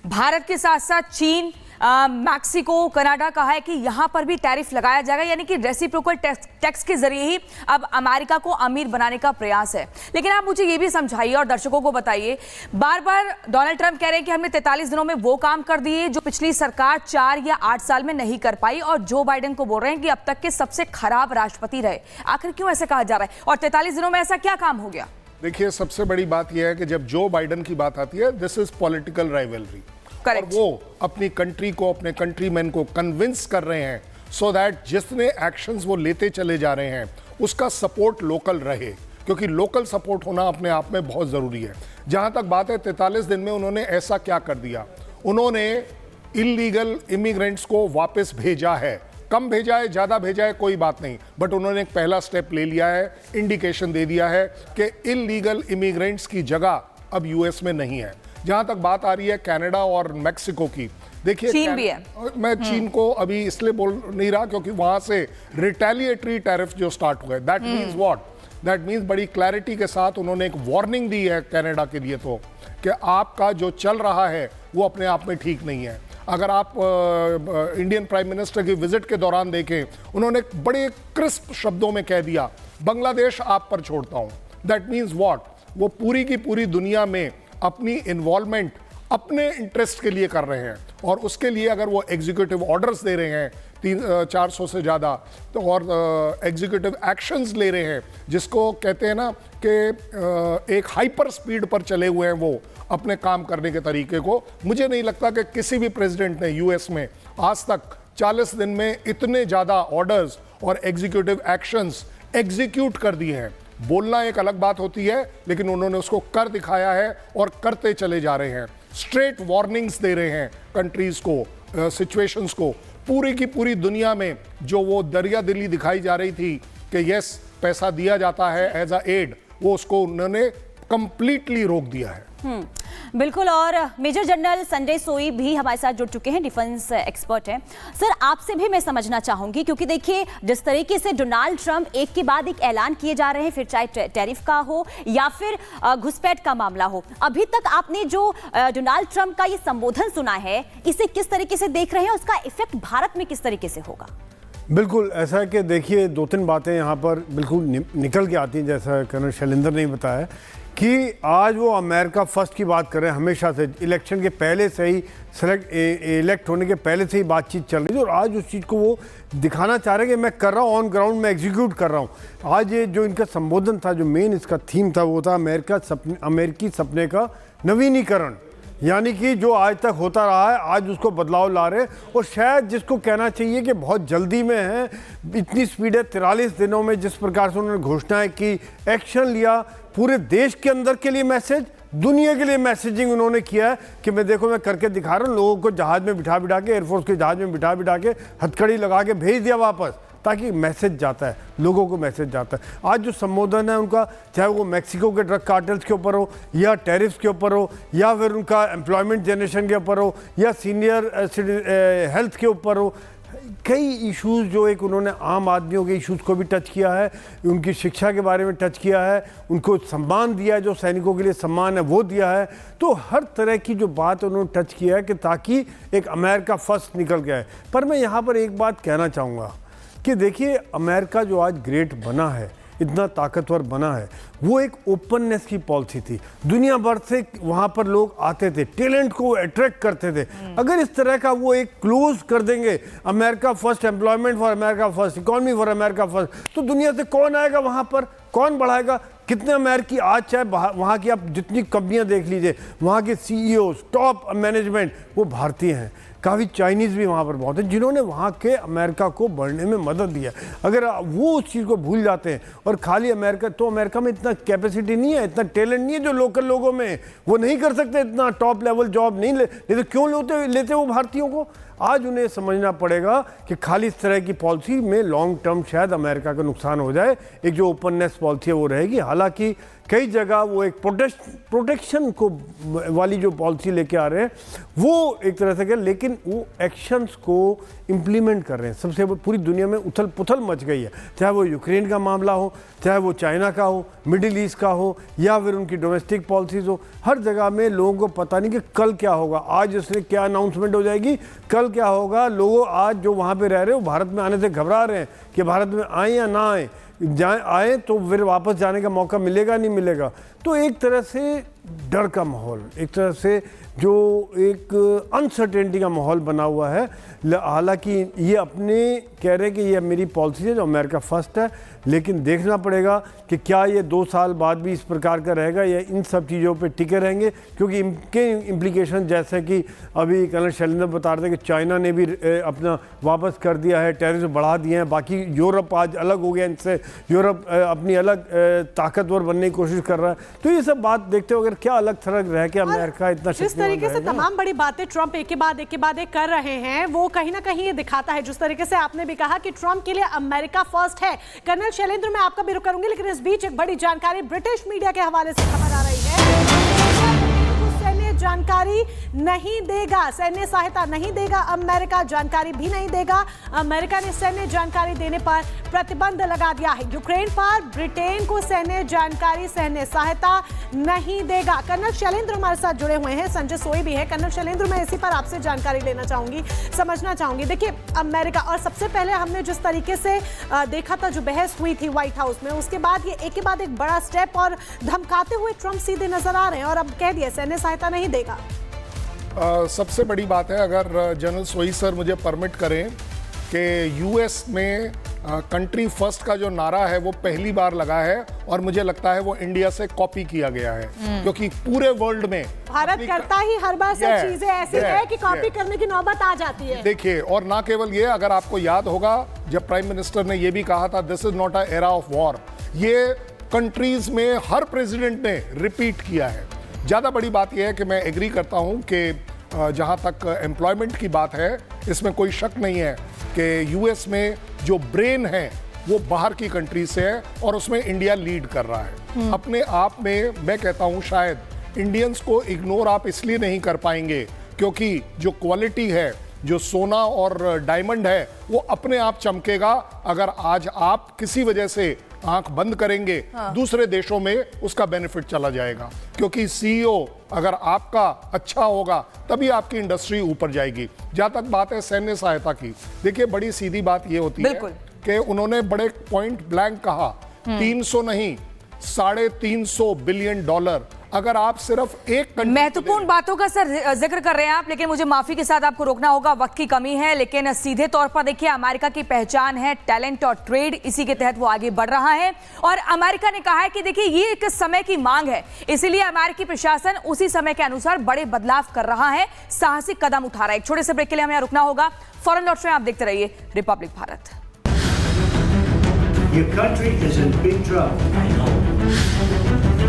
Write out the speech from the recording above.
भारत के साथ साथ चीन, मैक्सिको, कनाडा कहा है कि यहां पर भी टैरिफ लगाया जाएगा, यानी कि रेसिप्रोकल टैक्स के जरिए ही अब अमेरिका को अमीर बनाने का प्रयास है। लेकिन आप मुझे ये भी समझाइए और दर्शकों को बताइए, बार बार डोनाल्ड ट्रंप कह रहे हैं कि हमने 43 दिनों में वो काम कर दिए जो पिछली सरकार 4 या 8 साल में नहीं कर पाई, और जो बाइडेन को बोल रहे हैं कि अब तक के सबसे खराब राष्ट्रपति रहे। आखिर क्यों ऐसा कहा जा रहा है और 43 दिनों में ऐसा क्या काम हो गया? देखिए, सबसे बड़ी बात यह है कि जब जो बाइडेन की बात आती है, दिस इज पॉलिटिकल राइवलरी, और वो अपनी कंट्री को, अपने कंट्रीमैन को कन्विंस कर रहे हैं सो दैट जितने एक्शंस वो लेते चले जा रहे हैं उसका सपोर्ट लोकल रहे, क्योंकि लोकल सपोर्ट होना अपने आप में बहुत ज़रूरी है। जहां तक बात है 43 दिन में उन्होंने ऐसा क्या कर दिया, उन्होंने इलीगल इमिग्रेंट्स को वापस भेजा है। कम भेजा है, ज़्यादा भेजा है, कोई बात नहीं, बट उन्होंने एक पहला स्टेप ले लिया है, इंडिकेशन दे दिया है कि इलीगल इमिग्रेंट्स की जगह अब यूएस में नहीं है। जहां तक बात आ रही है कनाडा और मैक्सिको की, देखिए चीन भी है। मैं चीन को अभी इसलिए बोल नहीं रहा क्योंकि वहां से रिटेलिएटरी टैरिफ जो स्टार्ट हुए, that means what, that means बड़ी क्लैरिटी के साथ उन्होंने एक वार्निंग दी है कनाडा के लिए तो, कि आपका जो चल रहा है वो अपने आप में ठीक नहीं है। अगर आप इंडियन प्राइम मिनिस्टर की विजिट के दौरान देखें, उन्होंने बड़े क्रिस्प शब्दों में कह दिया, बांग्लादेश आप पर छोड़ता हूं। दैट मीन्स व्हाट, वो पूरी की पूरी दुनिया में अपनी इन्वॉल्वमेंट अपने इंटरेस्ट के लिए कर रहे हैं, और उसके लिए अगर वो एग्जीक्यूटिव ऑर्डर्स दे रहे हैं 400 से ज़्यादा, तो और एग्जीक्यूटिव एक्शंस ले रहे हैं, जिसको कहते हैं ना कि एक हाइपर स्पीड पर चले हुए हैं वो अपने काम करने के तरीके को। मुझे नहीं लगता कि किसी भी प्रेसिडेंट ने यूएस में आज तक 40 दिन में इतने ज़्यादा ऑर्डर्स और एग्जीक्यूटिव एक्शंस एग्जीक्यूट कर दिए हैं। बोलना एक अलग बात होती है, लेकिन उन्होंने उसको कर दिखाया है और करते चले जा रहे हैं। स्ट्रेट वार्निंग्स दे रहे हैं कंट्रीज को, सिचुएशंस को। पूरी की पूरी दुनिया में जो वो दरिया दिली दिखाई जा रही थी कि यस पैसा दिया जाता है एज अ एड, वो उसको उन्होंने कंप्लीटली रोक दिया है। बिल्कुल। और मेजर जनरल संजय सोई भी हमारे साथ जुड़ चुके हैं, डिफेंस एक्सपर्ट हैं। सर, आपसे भी मैं समझना चाहूंगी, क्योंकि देखिए जिस तरीके से डोनाल्ड ट्रंप एक के बाद एक ऐलान किए जा रहे हैं, फिर चाहे टैरिफ का हो या फिर घुसपैठ का मामला हो, अभी तक आपने जो डोनाल्ड ट्रंप का ये संबोधन सुना है, इसे किस तरीके से देख रहे हैं, उसका इफेक्ट भारत में किस तरीके से होगा? बिल्कुल ऐसा है कि देखिए 2-3 बातें यहाँ पर बिल्कुल निकल के आती हैं, जैसा कर्नल शैलेंद्र ने बताया कि आज वो अमेरिका फर्स्ट की बात कर रहे हैं। हमेशा से इलेक्शन के पहले से ही, इलेक्ट होने के पहले से ही बातचीत चल रही थी, और आज उस चीज़ को वो दिखाना चाह रहे हैं कि मैं कर रहा हूँ, ऑन ग्राउंड में एग्जीक्यूट कर रहा हूँ। आज ये जो इनका संबोधन था, जो मेन इसका थीम था, वो था अमेरिकी सपने का नवीनीकरण, यानी कि जो आज तक होता रहा है आज उसको बदलाव ला रहे हैं। और शायद जिसको कहना चाहिए कि बहुत जल्दी में है, इतनी स्पीड है, 43 दिनों में जिस प्रकार से उन्होंने घोषणाएं की, एक्शन लिया, पूरे देश के अंदर के लिए मैसेज, दुनिया के लिए मैसेजिंग उन्होंने किया है कि मैं देखो मैं करके दिखा रहा हूँ। लोगों को जहाज में बिठा के, एयरफोर्स के जहाज में बिठा के हथकड़ी लगा के भेज दिया वापस, ताकि मैसेज जाता है, लोगों को मैसेज जाता है। आज जो संबोधन है उनका, चाहे वो मैक्सिको के ड्रग कार्टल्स के ऊपर हो, या टैरिफ्स के ऊपर हो, या फिर उनका एम्प्लॉयमेंट जनरेशन के ऊपर हो, या सीनियर हेल्थ के ऊपर हो, कई इश्यूज़ जो एक उन्होंने आम आदमियों के इश्यूज़ को भी टच किया है, उनकी शिक्षा के बारे में टच किया है, उनको सम्मान दिया है, जो सैनिकों के लिए सम्मान है वो दिया है। तो हर तरह की जो बात उन्होंने टच किया है कि ताकि एक अमेरिका फर्स्ट निकल गया है। पर मैं यहाँ पर एक बात कहना चाहूँगा कि देखिए अमेरिका जो आज ग्रेट बना है, इतना ताकतवर बना है, वो एक ओपननेस की पॉलिसी थी। दुनिया भर से वहाँ पर लोग आते थे, टैलेंट को अट्रैक्ट करते थे। अगर इस तरह का वो एक क्लोज कर देंगे, America first, employment for America first, economy for America first, तो दुनिया से कौन आएगा वहाँ पर, कौन बढ़ाएगा? कितने अमेरिकी आज, चाहे वहाँ की आप जितनी कंपनियाँ देख लीजिए, वहाँ के CEO, टॉप मैनेजमेंट वो भारतीय हैं। काफ़ी चाइनीज़ भी वहाँ पर बहुत हैं, जिन्होंने वहाँ के अमेरिका को बढ़ने में मदद दिया। अगर वो उस चीज़ को भूल जाते हैं और खाली अमेरिका, तो अमेरिका में इतना कैपेसिटी नहीं है, इतना टैलेंट नहीं है जो लोकल लोगों में, वो नहीं कर सकते इतना टॉप लेवल जॉब नहीं तो क्यों लेते वो भारतीयों को? आज उन्हें समझना पड़ेगा कि खाली इस तरह की पॉलिसी में लॉन्ग टर्म शायद अमेरिका का नुकसान हो जाए। एक जो ओपननेस पॉलिसी है वो रहेगी। हालांकि कई जगह वो एक प्रोटेक्शन को वाली जो पॉलिसी लेके आ रहे हैं वो एक तरह से क्या, लेकिन वो एक्शंस को इम्प्लीमेंट कर रहे हैं। सबसे पूरी दुनिया में उथल पुथल मच गई है, चाहे वो यूक्रेन का मामला हो, चाहे वो चाइना का हो, मिडिल ईस्ट का हो, या फिर उनकी डोमेस्टिक पॉलिसीज़ हो। हर जगह में लोगों को पता नहीं कि कल क्या होगा, आज उसने क्या अनाउंसमेंट हो जाएगी, कल क्या होगा। लोगों आज जो वहाँ पे रह रहे हो भारत में आने से घबरा रहे हैं कि भारत में आए या ना आए, आए तो फिर वापस जाने का मौका मिलेगा नहीं मिलेगा। तो एक तरह से डर का माहौल, एक तरह से जो एक अनसर्टेनिटी का माहौल बना हुआ है। हालांकि ये अपने कह रहे हैं कि ये मेरी पॉलिसी है जो अमेरिका फर्स्ट है, लेकिन देखना पड़ेगा कि क्या ये 2 साल बाद भी इस प्रकार का रहेगा या इन सब चीज़ों पे टिके रहेंगे, क्योंकि इनके इम्प्लीकेशन जैसे कि अभी कर्नल शैलेंद्र बता रहे थे कि चाइना ने भी अपना वापस कर दिया है, टैरिफ बढ़ा दिए हैं, बाकी यूरोप आज अलग हो गया इनसे, यूरोप अपनी अलग ताकतवर बनने की कोशिश कर रहा है। तो ये सब बात देखते हो अगर क्या अलग थलग रह के अमेरिका इतना जिस तरीके से तमाम बड़ी बातें ट्रंप एक के बाद एक कर रहे हैं, वो कहीं ना कहीं ये दिखाता है, जिस तरीके से आपने भी कहा कि ट्रंप के लिए अमेरिका फर्स्ट है। कर्नल शैलेंद्र, मैं आपका भी रुक करूंगी, लेकिन इस बीच एक बड़ी जानकारी ब्रिटिश मीडिया के हवाले से खबर आ रही है। सैन्य जानकारी नहीं देगा, सैन्य सहायता नहीं देगा अमेरिका, जानकारी भी नहीं देगा। अमेरिका ने सैन्य जानकारी देने पर प्रतिबंध लगा दिया है। यूक्रेन पर ब्रिटेन को सैन्य जानकारी, सैन्य सहायता नहीं देगा। कर्नल शैलेंद्र हमारे साथ जुड़े हुए हैं, संजय सोई भी है। कर्नल शैलेंद्र, मैं इसी पर आपसे जानकारी लेना चाहूंगी, समझना चाहूंगी। देखिए अमेरिका, और सबसे पहले हमने जिस तरीके से देखा था, जो बहस हुई थी व्हाइट हाउस में, उसके बाद ये एक के बाद एक बड़ा स्टेप और धमकाते हुए ट्रंप सीधे नजर आ रहे हैं और अब कह दिया सैन्य सहायता नहीं देगा। सबसे बड़ी बात है, अगर जनरल सोई सर मुझे परमिट करें कि यूएस में कंट्री फर्स्ट का जो नारा है वो पहली बार लगा है और मुझे लगता है वो इंडिया से कॉपी किया गया है, क्योंकि पूरे वर्ल्ड में भारत करता ही हर बार से चीजें ऐसी है कि कॉपी करने की नौबत आ जाती है। देखिए, और ना केवल ये, अगर आपको याद होगा जब प्राइम मिनिस्टर ने ये भी कहा था this is not a era of war, ये कंट्रीज में हर प्रेसिडेंट ने रिपीट किया है। ज़्यादा बड़ी बात यह है कि मैं एग्री करता हूं कि जहां तक एम्प्लॉयमेंट की बात है, इसमें कोई शक नहीं है कि यूएस में जो ब्रेन है वो बाहर की कंट्री से है और उसमें इंडिया लीड कर रहा है। अपने आप में मैं कहता हूं शायद इंडियंस को इग्नोर आप इसलिए नहीं कर पाएंगे क्योंकि जो क्वालिटी है, जो सोना और डायमंड है, वो अपने आप चमकेगा अगर आज आप किसी वजह से आंख बंद करेंगे। दूसरे देशों में उसका बेनिफिट चला जाएगा, क्योंकि सीईओ अगर आपका अच्छा होगा तभी आपकी इंडस्ट्री ऊपर जाएगी। जहां तक बात है सैन्य सहायता की, देखिए बड़ी सीधी बात ये होती है कि उन्होंने बड़े पॉइंट ब्लैंक कहा 300 नहीं, $350 बिलियन। अगर आप सिर्फ एक महत्वपूर्ण बातों का सर जिक्र कर रहे हैं आप, लेकिन मुझे माफी के साथ आपको रोकना होगा, वक्त की कमी है। लेकिन सीधे तौर पर देखिए, अमेरिका की पहचान है टैलेंट और ट्रेड, इसी के तहत वो आगे बढ़ रहा है और अमेरिका ने कहा है कि देखिए ये एक समय की मांग है, इसीलिए अमेरिकी प्रशासन उसी समय के अनुसार बड़े बदलाव कर रहा है, साहसिक कदम उठा रहा है। एक छोटे से ब्रेक के लिए हमें रुकना होगा, फौरन लौट रहे हैं, आप देखते रहिए Republic Bharat. Your country is in big trouble. I know.